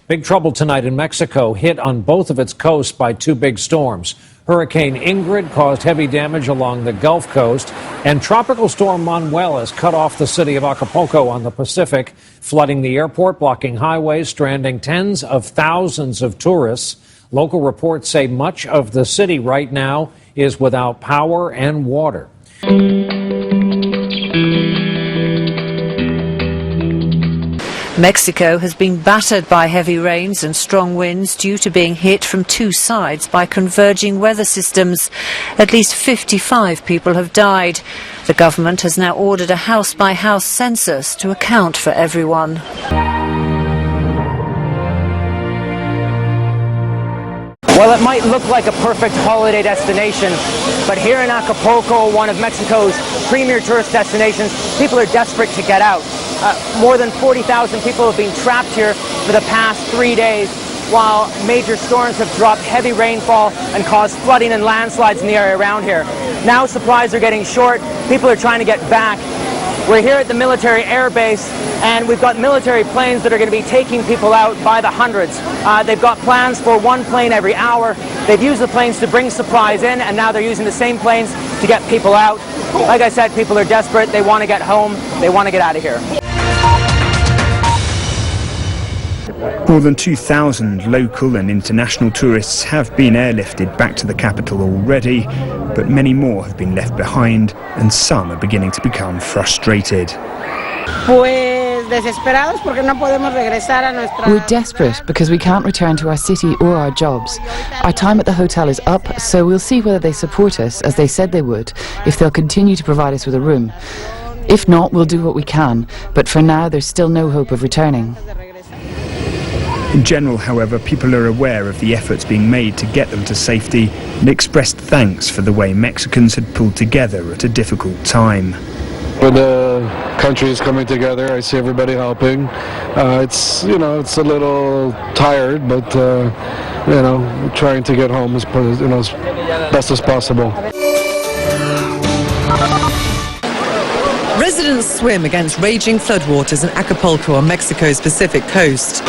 Big trouble tonight in Mexico, hit on both of its coasts by two big storms. Hurricane Ingrid caused heavy damage along the Gulf Coast, and Tropical Storm Manuel has cut off the city of Acapulco on the Pacific, flooding the airport, blocking highways, stranding tens of thousands of tourists. Local reports say much of the city right now is without power and water. Mexico has been battered by heavy rains and strong winds due to being hit from two sides by converging weather systems. At least 55 people have died. The government has now ordered a house-by-house census to account for everyone. Well, it might look like a perfect holiday destination, but here in Acapulco, one of Mexico's premier tourist destinations, people are desperate to get out. More than 40,000 people have been trapped here for the past 3 days, while major storms have dropped heavy rainfall and caused flooding and landslides in the area around here. Now supplies are getting short. People are trying to get back. We're here at the military air base, and we've got military planes that are going to be taking people out by the hundreds. They've got plans for one plane every hour. They've used the planes to bring supplies in, and now they're using the same planes to get people out. Like I said, people are desperate. They want to get home. They want to get out of here. More than 2,000 local and international tourists have been airlifted back to the capital already, but many more have been left behind, and some are beginning to become frustrated. We're desperate because we can't return to our city or our jobs. Our time at the hotel is up, so we'll see whether they support us, as they said they would, if they'll continue to provide us with a room. If not, we'll do what we can, but for now there's still no hope of returning. In general, however, people are aware of the efforts being made to get them to safety and expressed thanks for the way Mexicans had pulled together at a difficult time. When the country is coming together, I see everybody helping. It's a little tired, but trying to get home as best as possible. Residents swim against raging floodwaters in Acapulco on Mexico's Pacific coast.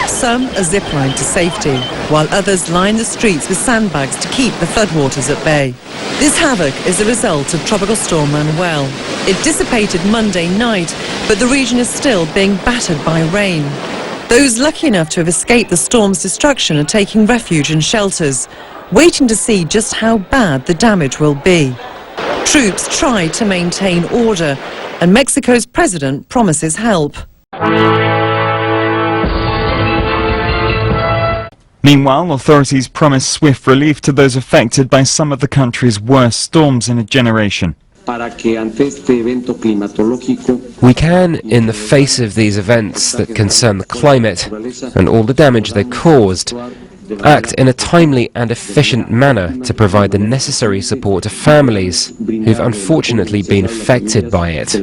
Some are ziplined to safety, while others line the streets with sandbags to keep the floodwaters at bay. This havoc is a result of Tropical Storm Manuel. It dissipated Monday night, but the region is still being battered by rain. Those lucky enough to have escaped the storm's destruction are taking refuge in shelters, waiting to see just how bad the damage will be. Troops try to maintain order, and Mexico's president promises help. Meanwhile, authorities promise swift relief to those affected by some of the country's worst storms in a generation. We can, in the face of these events that concern the climate and all the damage they caused, act in a timely and efficient manner to provide the necessary support to families who've unfortunately been affected by it.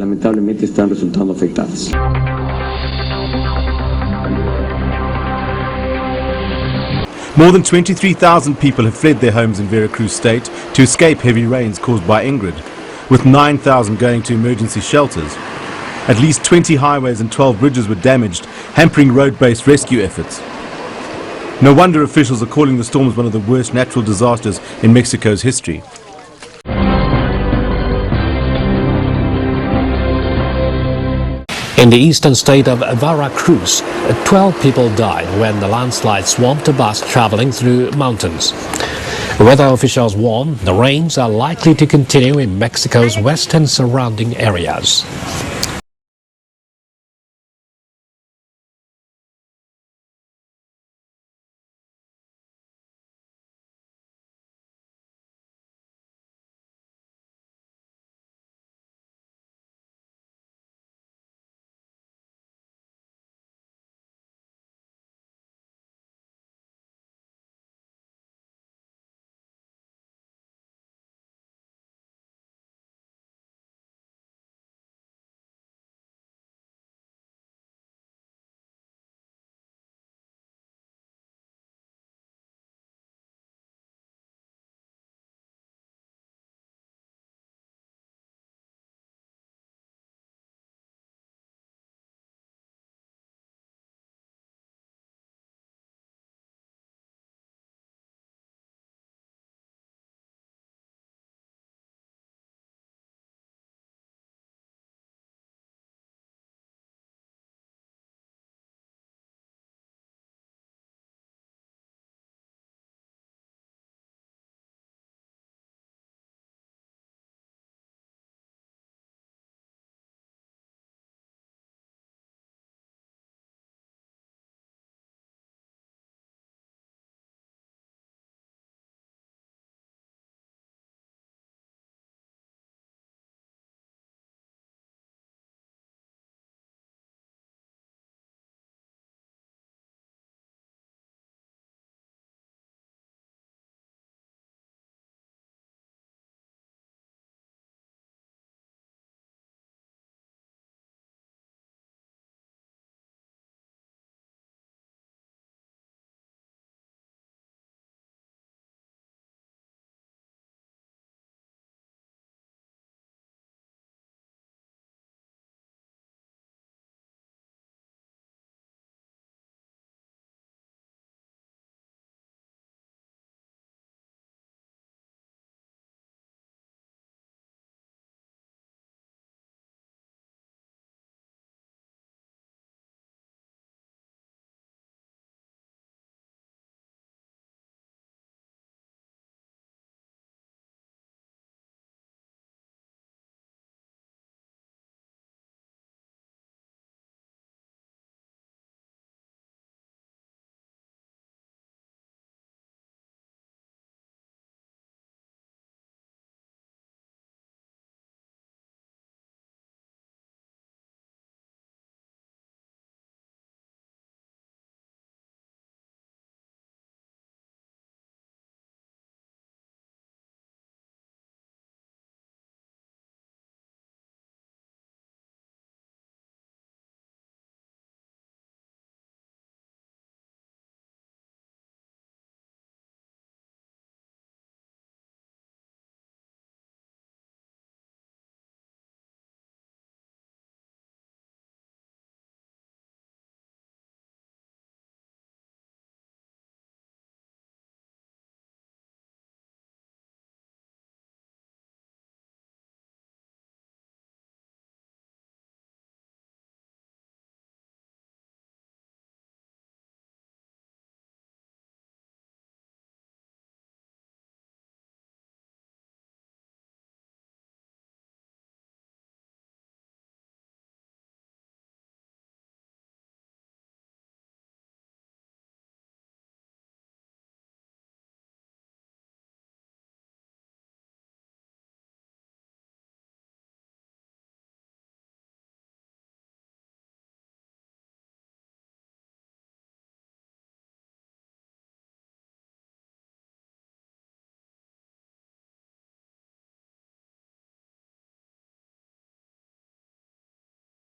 More than 23,000 people have fled their homes in Veracruz State to escape heavy rains caused by Ingrid, with 9,000 going to emergency shelters. At least 20 highways and 12 bridges were damaged, hampering road-based rescue efforts. No wonder officials are calling the storms one of the worst natural disasters in Mexico's history. In the eastern state of Veracruz, 12 people died when the landslide swamped a bus traveling through mountains. Weather officials warn the rains are likely to continue in Mexico's western surrounding areas.